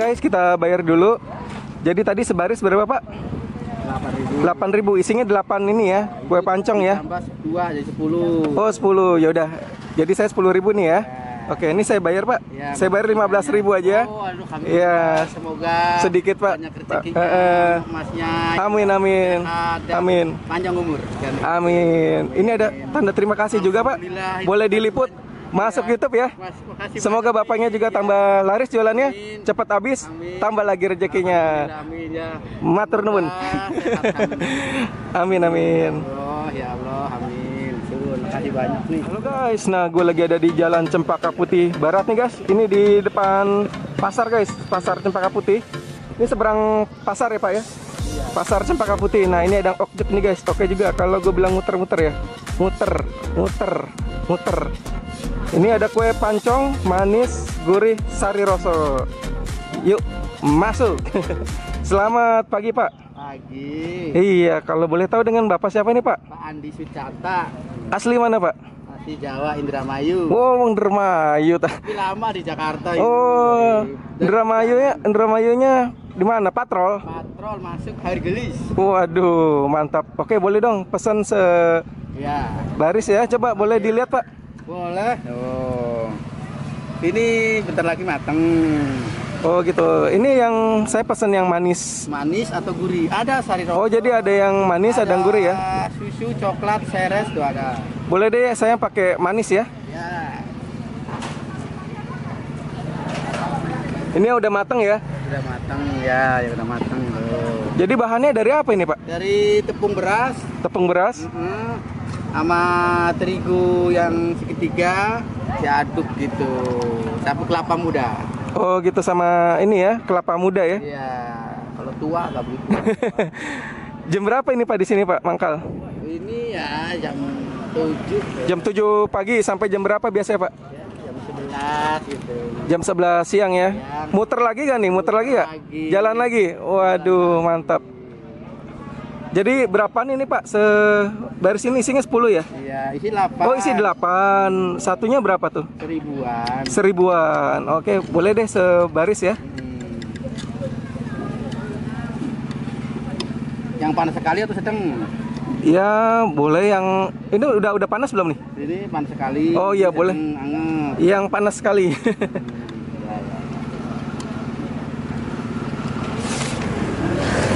guys, kita bayar dulu. Jadi tadi sebaris berapa Pak? 8.000. Isinya 8 ini ya, kue pancong ya. Tambah 2 jadi 10. Oh 10, ya udah. Jadi saya 10.000 nih ya. Oke, ini saya bayar Pak. Ya, Saya bayar 15.000 aja. Oh, aduh, Ya, semoga sedikit Pak. banyak rezekinya, Masnya. Amin amin. Sehat dan Amin. Panjang umur. Amin. Ini ada tanda terima kasih juga Pak. Boleh diliput. Masuk YouTube ya. Mas, makasih Semoga banyak bapaknya nih. juga tambah laris jualannya, Amin. cepat habis, Amin. tambah lagi rezekinya. Amin ya. Matur nuwun. Sehat, Amin amin. Allah, ya Allah, amin. Terima kasih banyak nih. Halo guys, nah gue lagi ada di Jalan Cempaka Putih Barat nih guys. Ini di depan pasar guys, Pasar Cempaka Putih. Ini seberang pasar ya Pak ya? Pasar Cempaka Putih. Nah ini ada ojek nih guys. Oke juga kalau gue bilang muter-muter ya. Muter. Ini ada kue pancong, manis, gurih, sari rasa. Yuk, masuk. Selamat pagi Pak. Pagi. Iya, kalau boleh tahu dengan Bapak siapa nih Pak? Pak Andi Sucata. Asli mana Pak? Asli Jawa, Indramayu. Oh, Indramayu. Tapi lama di Jakarta. Ini. Oh, Indramayunya di mana? Patrol. Patrol masuk air gelis. Waduh, mantap. Oke, boleh dong pesan Ya. sebaris ya. Coba boleh dilihat Pak. Boleh. Oh. Ini bentar lagi mateng. Oh gitu. Ini yang saya pesan yang manis. Manis atau gurih? Ada sari rasa. Oh jadi ada yang manis, ada yang gurih ya. Susu, coklat, seres tuh ada. Boleh deh, saya pakai manis ya. Ya. Ini udah mateng ya. Udah mateng ya, udah mateng. Oh. Jadi bahannya dari apa ini Pak? Dari tepung beras. Tepung beras. Sama terigu yang segitiga diaduk gitu. Sabuk kelapa muda. Oh gitu, sama ini ya, kelapa muda ya. Iya, kalau tua nggak begitu. Jam berapa ini Pak di sini Pak mangkal? Ini ya jam 7. Jam 7 pagi sampai jam berapa biasanya Pak? Ya, jam 11 gitu. Jam 11 siang ya. Muter lagi kan nih? Muter lagi ya? Jalan lagi. Waduh, mantap. Jadi berapa nih Pak? Sebaris ini isinya 10 ya? Iya, isi 8. Oh, isi 8. Satunya berapa tuh? 1000-an. 1000-an. Oke, boleh deh sebaris ya. Yang panas sekali atau sedang? Ya, boleh yang ini udah panas belum nih? Ini panas sekali. Oh iya, boleh. Anget. Yang panas sekali.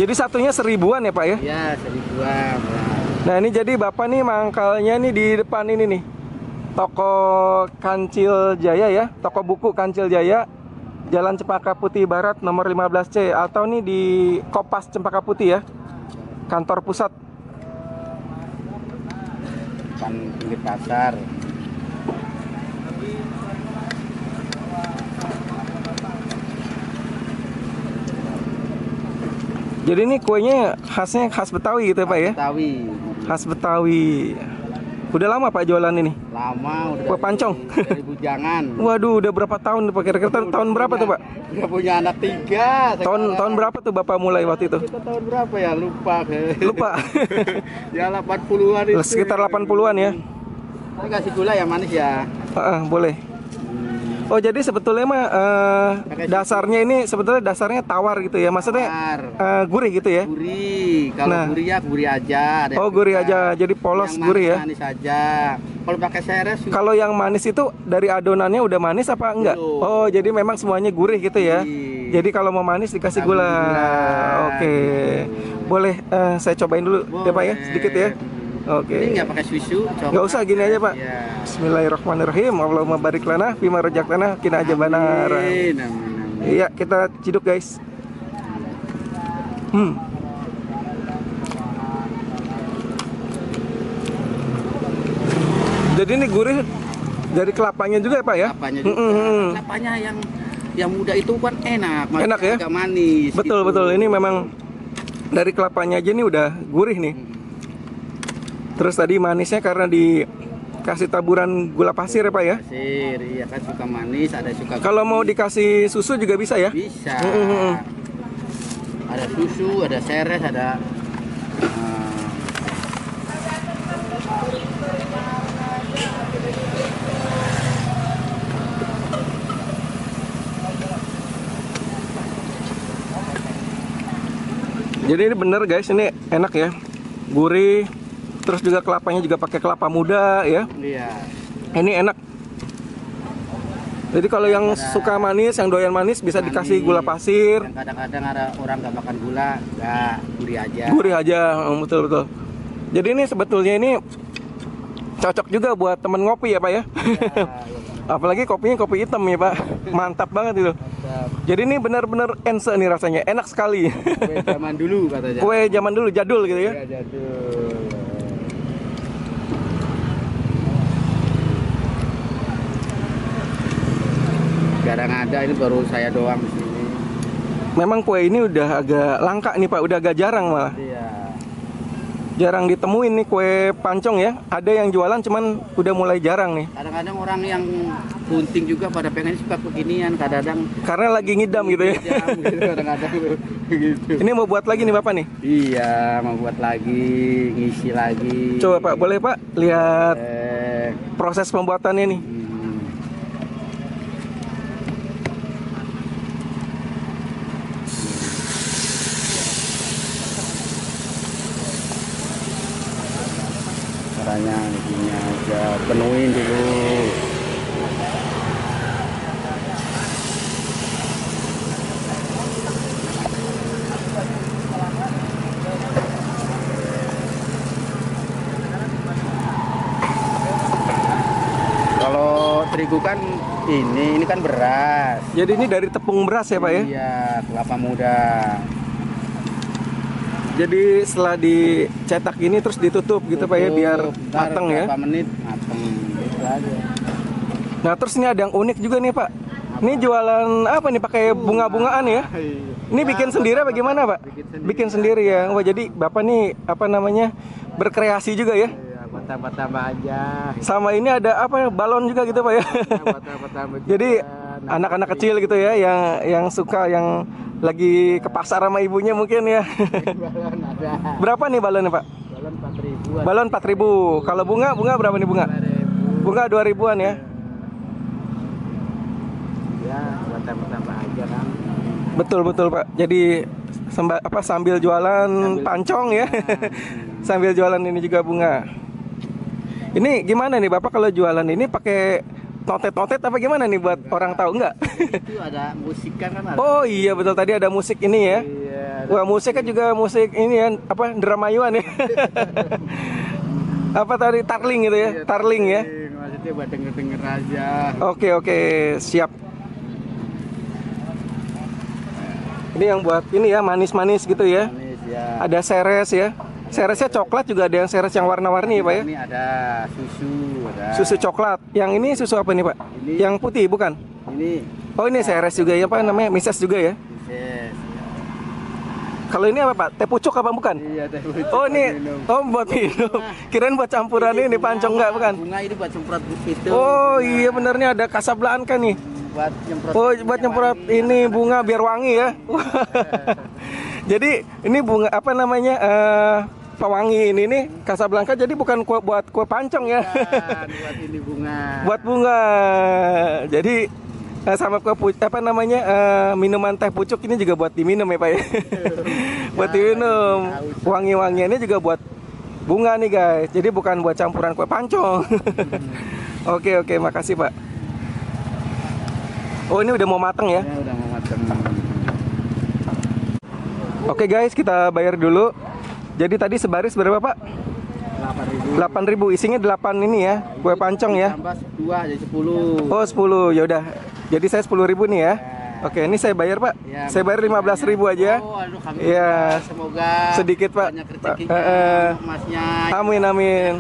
Jadi satunya 1000-an ya Pak ya? Iya, 1000-an. Nah ini jadi Bapak nih mangkalnya nih di depan ini nih, toko Kancil Jaya ya, toko buku Kancil Jaya, Jalan Cempaka Putih Barat nomor 15C, atau nih di Kopas Cempaka Putih ya, kantor pusat. Depan pinggir pasar. Jadi ini kuenya khas Betawi gitu ya Pak ya? Betawi. Khas Betawi. Udah lama Pak jualan ini? Lama udah. Kue pancong. Dari bujangan. Waduh, udah berapa tahun Pak? Kira-kira tahun berapa tuh Pak? Udah punya anak 3. Tahun berapa tuh Bapak mulai waktu itu? Kita tahun berapa ya? Lupa. Lupa. Ya 80-an itu. Sekitar 80-an ya. Ini kasih gula yang manis ya. Boleh. Oh jadi sebetulnya mah dasarnya ini sebetulnya dasarnya tawar gitu ya, maksudnya gurih gitu ya? Gurih, kalau gurih ya gurih aja. Ada gurih aja, jadi polos yang gurih ya? Manis aja. Kalau pakai seres. Kalau yang manis itu dari adonannya udah manis apa enggak? Belum. Oh jadi memang semuanya gurih gitu ya? Jadi kalau mau manis dikasih gula. Oke, boleh saya cobain dulu ya Pak ya, sedikit ya? Oke. Ini nggak pakai susu, coklat. Nggak usah, gini aja Pak. Ya. Bismillahirrahmanirrahim. Allahumma barik lana fima razaqtana qina adzabannar. Iya, kita ciduk guys. Jadi ini gurih dari kelapanya juga ya Pak ya? Kelapanya juga. Kelapanya yang muda itu kan enak. Enak ya? Agak manis. Betul gitu. betul. Ini memang dari kelapanya aja nih udah gurih nih. Terus tadi manisnya karena dikasih taburan gula pasir ya Pak ya? Pasir, iya kan suka manis, ada suka. Kalau mau dikasih susu juga bisa ya? Bisa. Ada susu, ada seres, ada. Jadi ini bener guys, ini enak ya, gurih. Terus juga kelapanya juga pakai kelapa muda ya. Iya. Ini enak. Jadi kalau yang suka manis, yang doyan manis bisa dikasih gula pasir. Yang kadang-kadang ada orang nggak makan gula, nggak gurih aja. Gurih aja, betul betul. Jadi ini sebetulnya ini cocok juga buat temen ngopi ya Pak ya. Iya, iya. Apalagi kopinya kopi hitam ya Pak. Mantap banget itu. Mantap. Jadi ini benar-benar ense nih rasanya, enak sekali. Kue zaman dulu katanya. Kue zaman dulu jadul gitu ya. Iya, jadul. Jarang ada, ini baru saya doang di sini. Memang kue ini udah agak langka nih Pak, udah agak jarang malah. Iya. Jarang ditemuin nih kue pancong ya. Ada yang jualan cuman udah mulai jarang nih. Kadang-kadang orang yang bunting juga pada pengen suka beginian, kadang-kadang Karena lagi ngidam gitu ya. jam gitu, kadang-kadang gitu. Ini mau buat lagi nih Bapak nih. Iya, mau buat lagi, ngisi lagi. Coba Pak, boleh Pak lihat Eh, proses pembuatannya nih. caranya gini aja, penuhin dulu. Kalau terigu kan ini kan beras. Jadi ini dari tepung beras ya Pak ya. Iya, kelapa muda. Jadi setelah dicetak ini terus ditutup gitu Pak ya biar Ntar mateng ya. berapa menit mateng gitu aja. Nah terus ini ada yang unik juga nih Pak. Ini jualan apa nih, pakai bunga-bungaan ya? Ini bikin sendiri apa gimana Pak? Bikin sendiri ya. Wah jadi Bapak nih apa namanya berkreasi juga ya? Iya, tambah-tambah aja. Sama ini ada apa balon juga gitu Pak ya? Tambah-tambah juga. Jadi anak-anak kecil gitu ya yang suka yang lagi ke pasar sama ibunya mungkin ya. balon ada. Berapa nih balonnya Pak? Balon 4.000. Balon 4.000. Kalau bunga berapa nih bunga? 2.000. Bunga 2.000-an ya. Ya, buat tambah-tambah aja kan. Betul Pak. Jadi sambil jualan pancong ya. Sambil jualan ini juga bunga. Ini gimana nih Bapak kalau jualan ini pakai notet-notet apa gimana nih buat orang tahu enggak? Itu ada musik kan ada. Oh iya betul, tadi ada musik ini ya. Iya. Wah musiknya juga musik ini ya, apa Dramayuan ya. Apa tadi tarling gitu ya, Iya, tarling ya. Maksudnya buat denger-denger aja. Oke siap. Ini yang buat ini ya manis-manis gitu ya. Manis ya. Ada seres ya. Seresnya coklat juga, ada yang seres yang warna-warni ya Pak ya. Ini ada susu, ada. Susu coklat. Yang ini susu apa nih Pak? Ini. Yang putih bukan? Ini Oh ini seres juga ya Pak, namanya mises juga ya. yes. Kalau ini apa Pak? Teh pucuk apa bukan? Iya, teh pucuk Oh ini, buat minum. oh buat minum. Kirain buat campuran ini pancong enggak bukan? Bunga ini buat semprot itu. Oh iya benernya ada Casablanca nih. Buat nyemprot. Oh buat nyemprot ini bunga biar wangi ya. Jadi ini bunga apa namanya pewangi ini nih Casablanca, jadi bukan buat kue pancong ya. Buat ini bunga. Buat bunga. Jadi sama apa namanya minuman teh pucuk ini juga buat diminum ya Pak ya. Buat diminum. Wangi-wangiannya juga buat bunga nih guys. Jadi bukan buat campuran kue pancong. Oke, makasih Pak. Oh ini udah mau mateng ya. Ya, udah mau mateng. Oke guys, kita bayar dulu. Jadi tadi sebaris berapa Pak? 8.000. Isinya 8 ini ya, kue pancong ya. Tambah 2 jadi 10. Oh 10, ya udah. Jadi saya 10.000 nih ya. Oke, ini saya bayar Pak. Ya, Saya bayar 15.000 aja. Oh, aduh, Iya. semoga Sedikit, Pak. banyak Pak. rezekinya, emasnya. Amin.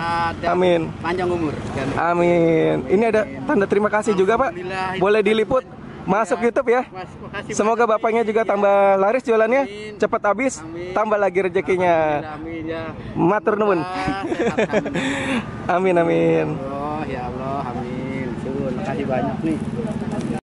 sehat, dan Amin. Panjang umur. Amin. Ini ada tanda terima kasih juga Pak. Alhamdulillah. Boleh diliput. Masuk YouTube ya. Mas, makasih Semoga banyak. bapaknya juga Iya. tambah laris jualannya, Amin. cepat habis, Amin. tambah lagi rezekinya. Amin ya. Matur nuwun. Sehat, Amin. Oh ya Allah, amin. Terima kasih banyak nih.